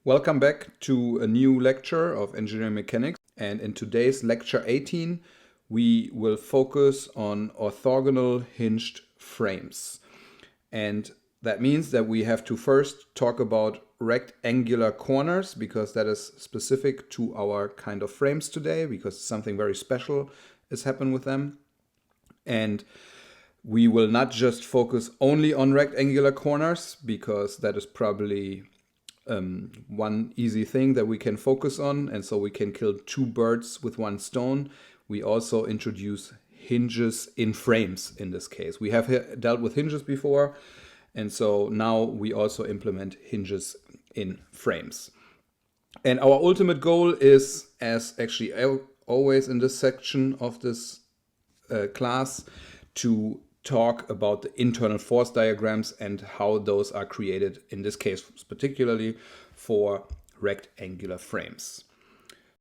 Welcome back to a new lecture of engineering mechanics, and in today's lecture 18 we will focus on orthogonal hinged frames. And that means that we have to first talk about rectangular corners, because that is specific to our kind of frames today, because something very special is happening with them. And we will not just focus only on rectangular corners, because that is probably one easy thing that we can focus on, and so we can kill two birds with one stone. We also introduce hinges in frames in this case. We have dealt with hinges before, and so now we also implement hinges in frames. And our ultimate goal is, as actually always in this section of this class, to talk about the internal force diagrams and how those are created, in this case particularly for rectangular frames.